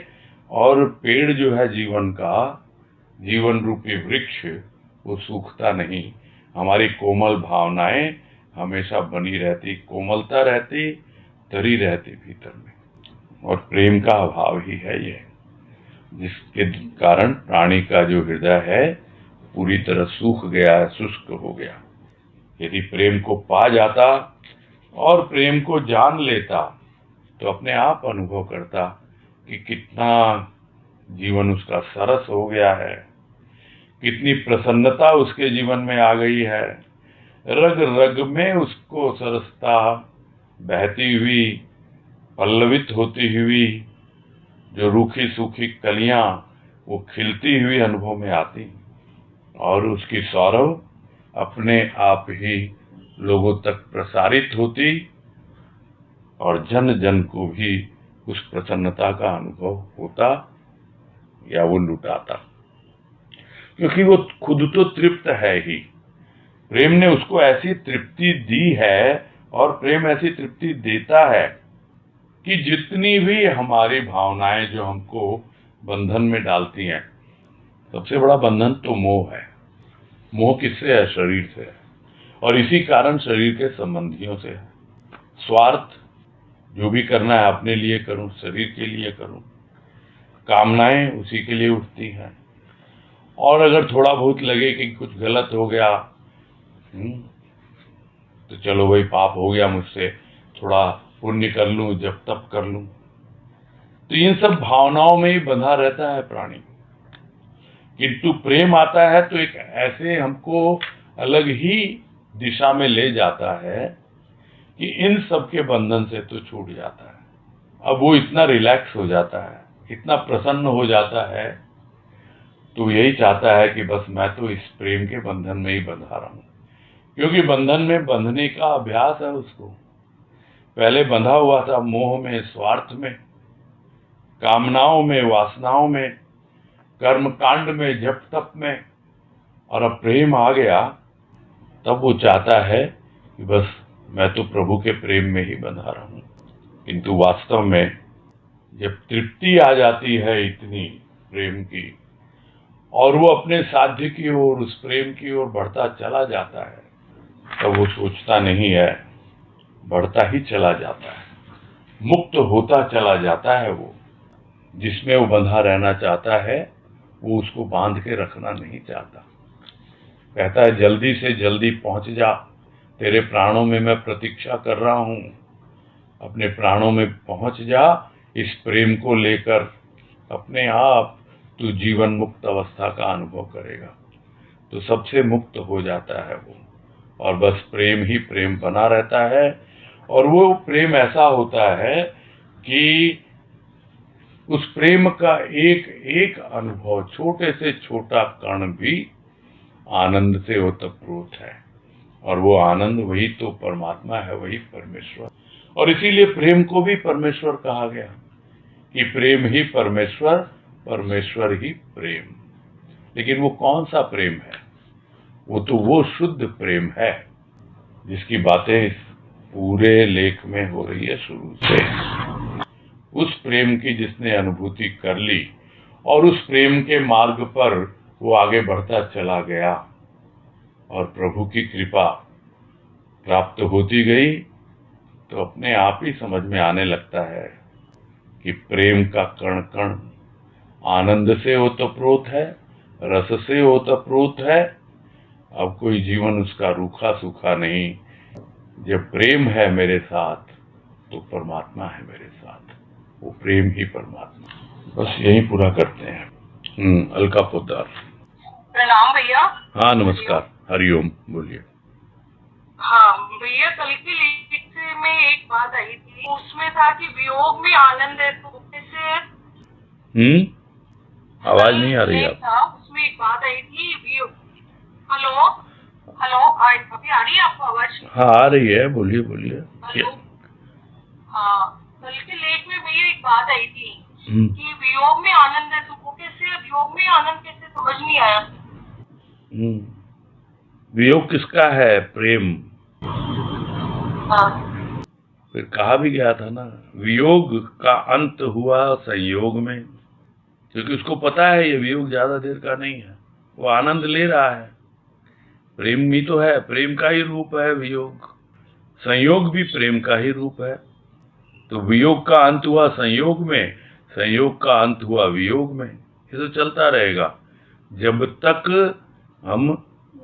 और पेड़ जो है जीवन का, जीवन रूपी वृक्ष, वो सूखता नहीं। हमारी कोमल भावनाएं हमेशा बनी रहती, कोमलता रहती, तरी रहती भीतर में। और प्रेम का अभाव ही है ये, जिसके कारण प्राणी का जो हृदय है पूरी तरह सूख गया है, शुष्क हो गया। यदि प्रेम को पा जाता और प्रेम को जान लेता तो अपने आप अनुभव करता कि कितना जीवन उसका सरस हो गया है, कितनी प्रसन्नता उसके जीवन में आ गई है। रग रग में उसको सरसता बहती हुई, पल्लवित होती हुई जो रूखी सूखी कलियां वो खिलती हुई अनुभव में आती और उसकी सौरभ अपने आप ही लोगों तक प्रसारित होती और जन जन को भी उस प्रसन्नता का अनुभव होता या वो लुटाता, क्योंकि वो खुद तो तृप्त है ही। प्रेम ने उसको ऐसी तृप्ति दी है और प्रेम ऐसी तृप्ति देता है कि जितनी भी हमारी भावनाएं जो हमको बंधन में डालती हैं, सबसे बड़ा बंधन तो मोह है। मोह किससे है? शरीर से है, और इसी कारण शरीर के संबंधियों से है। स्वार्थ, जो भी करना है अपने लिए करूं, शरीर के लिए करूं, कामनाएं उसी के लिए उठती हैं। और अगर थोड़ा बहुत लगे कि कुछ गलत हो गया, तो चलो भाई पाप हो गया मुझसे, थोड़ा पुण्य कर लूं, जब तब कर लूं। तो इन सब भावनाओं में ही बंधा रहता है प्राणी। किंतु प्रेम आता है तो एक ऐसे हमको अलग ही दिशा में ले जाता है कि इन सब के बंधन से तो छूट जाता है। अब वो इतना रिलैक्स हो जाता है, इतना प्रसन्न हो जाता है, तो यही चाहता है कि बस मैं तो इस प्रेम के बंधन में ही बंधा रहा हूं, क्योंकि बंधन में बंधने का अभ्यास है उसको। पहले बंधा हुआ था मोह में, स्वार्थ में, कामनाओं में, वासनाओं में, कर्म कांड में, जप तप में, और अब प्रेम आ गया तब वो चाहता है कि बस मैं तो प्रभु के प्रेम में ही बंधा रहा हूं। किंतु वास्तव में जब तृप्ति आ जाती है इतनी प्रेम की, और वो अपने साध्य की ओर, उस प्रेम की ओर बढ़ता चला जाता है, तब वो सोचता नहीं है, बढ़ता ही चला जाता है, मुक्त होता चला जाता है। वो जिसमें वो बंधा रहना चाहता है वो उसको बांध के रखना नहीं चाहता। कहता है जल्दी से जल्दी पहुंच जा, तेरे प्राणों में मैं प्रतीक्षा कर रहा हूं, अपने प्राणों में पहुंच जा, इस प्रेम को लेकर अपने आप तू जीवन मुक्त अवस्था का अनुभव करेगा। तो सबसे मुक्त हो जाता है वो, और बस प्रेम ही प्रेम बना रहता है। और वो प्रेम ऐसा होता है कि उस प्रेम का एक एक अनुभव, छोटे से छोटा कण भी आनंद से ओतप्रोत है, और वो आनंद वही तो परमात्मा है, वही परमेश्वर। और इसीलिए प्रेम को भी परमेश्वर कहा गया कि प्रेम ही परमेश्वर, परमेश्वर ही प्रेम। लेकिन वो कौन सा प्रेम है? वो तो वो शुद्ध प्रेम है जिसकी बातें इस पूरे लेख में हो रही है शुरू से। उस प्रेम की जिसने अनुभूति कर ली और उस प्रेम के मार्ग पर वो आगे बढ़ता चला गया, और प्रभु की कृपा प्राप्त होती गई, तो अपने आप ही समझ में आने लगता है कि प्रेम का कण कण आनंद से ओतप्रोत है, रस से ओतप्रोत है। अब कोई जीवन उसका रूखा सूखा नहीं। जब प्रेम है मेरे साथ तो परमात्मा है मेरे साथ, वो प्रेम ही परमात्मा। बस यही पूरा करते हैं। अलका पोद्दार। प्रणाम भैया। हाँ नमस्कार, हरिओम, बोलिए। हाँ भैया, कल की लेख में एक बात आई थी, उसमें था कि वियोग में आनंद है, तो कैसे? आवाज नहीं आ रही आप। उसमें एक बात आई थी वियोग। हेलो हेलो, अभी आ रही है आपको आवाज? हाँ आ रही है, बोलिए बोलिए। हेलो। हाँ, कल के लेख में भैया एक बात आई थी कि वियोग में आनंद है, तो वो कैसे? वियोग में आनंद कैसे, समझ नहीं आया। वियोग किसका है? प्रेम। हाँ। फिर कहा भी गया था ना, वियोग का अंत हुआ संयोग में, क्योंकि उसको पता है ये वियोग ज्यादा देर का नहीं है, वो आनंद ले रहा है। प्रेम भी तो है, प्रेम का ही रूप है वियोग, संयोग भी प्रेम का ही रूप है। तो वियोग का अंत हुआ संयोग में, संयोग का अंत हुआ वियोग में। ये तो चलता रहेगा जब तक हम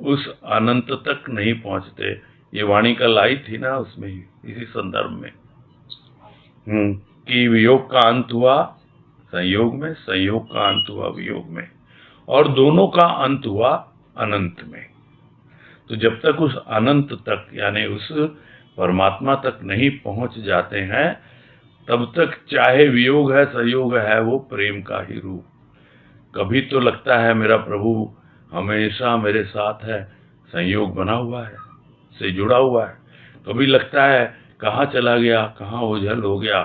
उस अनंत तक नहीं पहुंचते। ये वाणी कल आई थी ना उसमें ही, इसी संदर्भ में, कि वियोग का अंत हुआ संयोग में, संयोग का अंत हुआ वियोग में, और दोनों का अंत हुआ अनंत में। तो जब तक उस अनंत तक, यानी उस परमात्मा तक नहीं पहुंच जाते हैं, तब तक चाहे वियोग है संयोग है, वो प्रेम का ही रूप। कभी तो लगता है मेरा प्रभु हमेशा मेरे साथ है, संयोग बना हुआ है, से जुड़ा हुआ है। कभी लगता है कहाँ चला गया, कहाँ ओझल हो गया,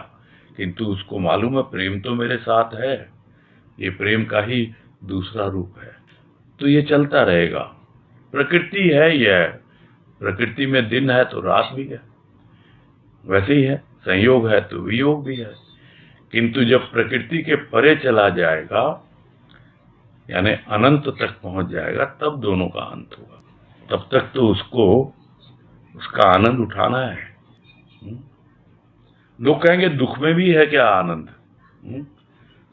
किंतु उसको मालूम है प्रेम तो मेरे साथ है, ये प्रेम का ही दूसरा रूप है। तो ये चलता रहेगा, प्रकृति है यह। प्रकृति में दिन है तो रात भी है, वैसे ही है, संयोग है तो वियोग भी है। किंतु जब प्रकृति के परे चला जाएगा, यानी अनंत तक पहुंच जाएगा, तब दोनों का अंत होगा। तब तक तो उसको उसका आनंद उठाना है। लोग कहेंगे दुख में भी है क्या आनंद?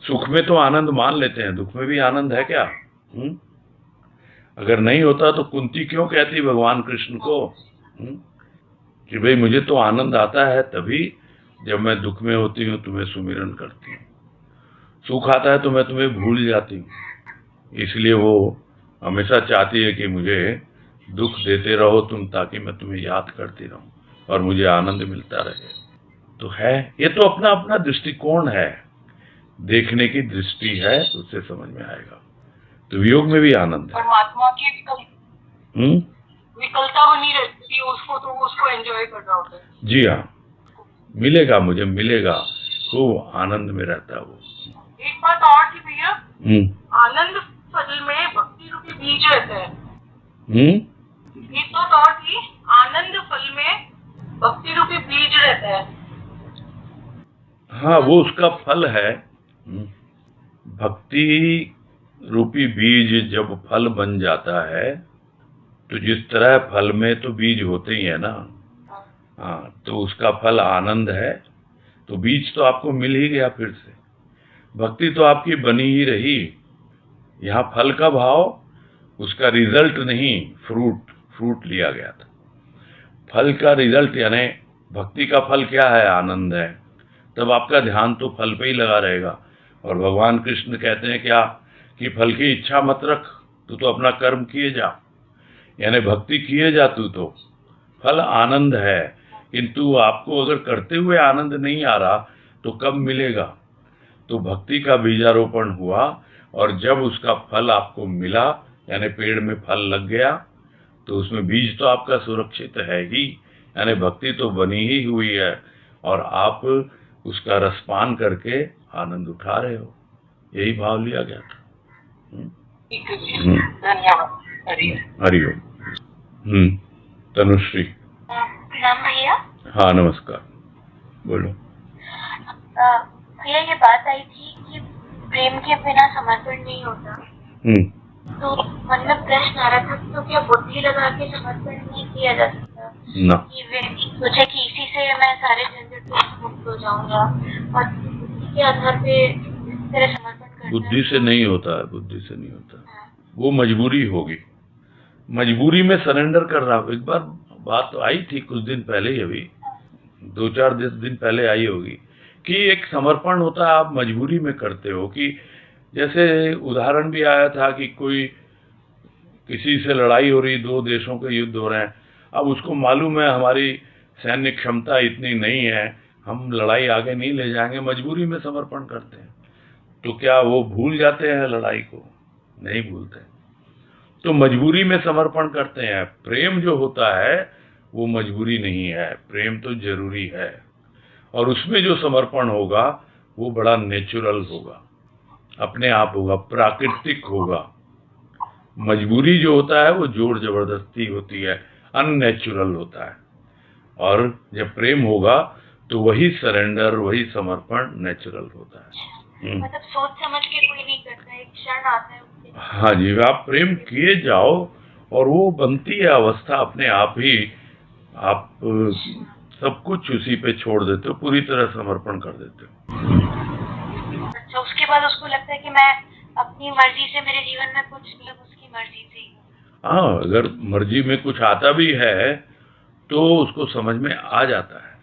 सुख में तो आनंद मान लेते हैं, दुख में भी आनंद है क्या? अगर नहीं होता तो कुंती क्यों कहती भगवान कृष्ण को कि भाई मुझे तो आनंद आता है तभी जब मैं दुख में होती हूँ, तुम्हें सुमिरन करती हूँ। सुख आता है तो मैं तुम्हें भूल जाती हूँ, इसलिए वो हमेशा चाहती है कि मुझे दुख देते रहो तुम, ताकि मैं तुम्हें याद करती रहूं और मुझे आनंद मिलता रहे। तो है, ये तो अपना अपना दृष्टिकोण है, देखने की दृष्टि है, उससे समझ में आएगा। तो वियोग में भी आनंद है। परमात्मा की विकलता बनी रहती है उसको, तो वो उसको एंजॉय कर रहा होता है। जी हाँ, मिलेगा, मुझे मिलेगा, खूब आनंद में रहता है वो। एक बात और थी भैया, आनंद फल में भक्ति रूपी बीज रहता है। एक बात और थी, आनंद फल में भक्ति रूपी बीज रहता है। हाँ, वो उसका फल है। भक्ति रूपी बीज जब फल बन जाता है, तो जिस तरह फल में तो बीज होते ही है ना, हाँ, तो उसका फल आनंद है, तो बीज तो आपको मिल ही गया। फिर से भक्ति तो आपकी बनी ही रही। यहाँ फल का भाव उसका रिजल्ट नहीं, फ्रूट लिया गया था। फल का रिजल्ट यानी भक्ति का फल क्या है? आनंद है। तब आपका ध्यान तो फल पे ही लगा रहेगा। और भगवान कृष्ण कहते हैं क्या कि फल की इच्छा मत रख, तू तो अपना कर्म किए जा, यानी भक्ति किए जा तू तो। फल आनंद है, किंतु आपको अगर करते हुए आनंद नहीं आ रहा तो कब मिलेगा? तो भक्ति का बीजारोपण हुआ, और जब उसका फल आपको मिला, यानी पेड़ में फल लग गया, तो उसमें बीज तो आपका सुरक्षित है ही, यानी भक्ति तो बनी ही हुई है, और आप उसका रसपान करके आनंद उठा रहे हो। यही भाव लिया गया था। धन्यवाद। हरिओम। तनुश्री। प्रणाम भैया। हाँ, नमस्कार, बोलो। भैया ये बात आई थी कि प्रेम के बिना समर्पण नहीं होता। तो मन में प्रश्न आ रहा था, तो क्या बुद्धि लगा के समर्पण नहीं किया जा सकता? ना। कि व्यक्ति सोचे कि इसी से मैं सारे झंझट से मुक्त हो जाऊंगा, और बुद्धि के आधार पे तेरे समर्पण करना। बुद्धि से नहीं होता है, बुद्धि से नहीं होता। वो मजबूरी होगी, मजबूरी में सरेंडर कर रहा हूँ। एक बार बात तो आई थी कुछ दिन पहले ही, अभी 2-4 दिन पहले आई होगी, कि एक समर्पण होता है, आप मजबूरी में करते हो। कि जैसे उदाहरण भी आया था कि कोई किसी से लड़ाई हो रही, 2 देशों के युद्ध हो रहे हैं, अब उसको मालूम है हमारी सैन्य क्षमता इतनी नहीं है, हम लड़ाई आगे नहीं ले जाएंगे, मजबूरी में समर्पण करते हैं। तो क्या वो भूल जाते हैं लड़ाई को? नहीं भूलते। तो मजबूरी में समर्पण करते हैं। प्रेम जो होता है वो मजबूरी नहीं है, प्रेम तो जरूरी है, और उसमें जो समर्पण होगा वो बड़ा नेचुरल होगा, अपने आप होगा, प्राकृतिक होगा। मजबूरी जो होता है वो जोर जबरदस्ती होती है, अननेचुरल होता है। और जब प्रेम होगा तो वही सरेंडर, वही समर्पण नेचुरल होता है। मतलब सोच समझ के कोई नहीं करता, एक क्षण आता है। हाँ जी, आप प्रेम किए जाओ और वो बनती है अवस्था अपने आप ही। आप सब कुछ उसी पे छोड़ देते हो, पूरी तरह समर्पण कर देते हो। अच्छा, उसके बाद उसको लगता है कि मैं अपनी मर्जी से, मेरे जीवन में कुछ नहीं, उसकी मर्जी से ही। हाँ, अगर मर्जी में कुछ आता भी है तो उसको समझ में आ जाता है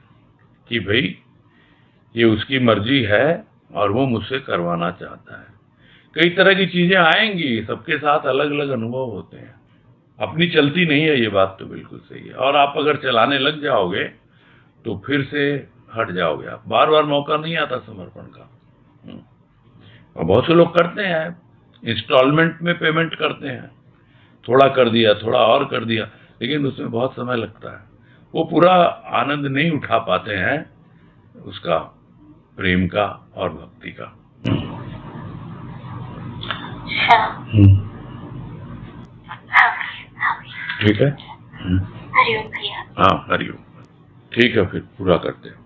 कि भाई ये उसकी मर्जी है और वो मुझसे करवाना चाहता है। कई तरह की चीजें आएंगी, सबके साथ अलग अलग अनुभव होते हैं, अपनी चलती नहीं है, ये बात तो बिल्कुल सही है। और आप अगर चलाने लग जाओगे तो फिर से हट जाओगे आप, बार बार मौका नहीं आता समर्पण का। और बहुत से लोग करते हैं, इंस्टॉलमेंट में पेमेंट करते हैं, थोड़ा कर दिया, थोड़ा और कर दिया, लेकिन उसमें बहुत समय लगता है, वो पूरा आनंद नहीं उठा पाते हैं उसका, प्रेम का और भक्ति का। ठीक है। हरिओम भैया। हाँ, हरिओम। ठीक है, फिर पूरा करते हैं।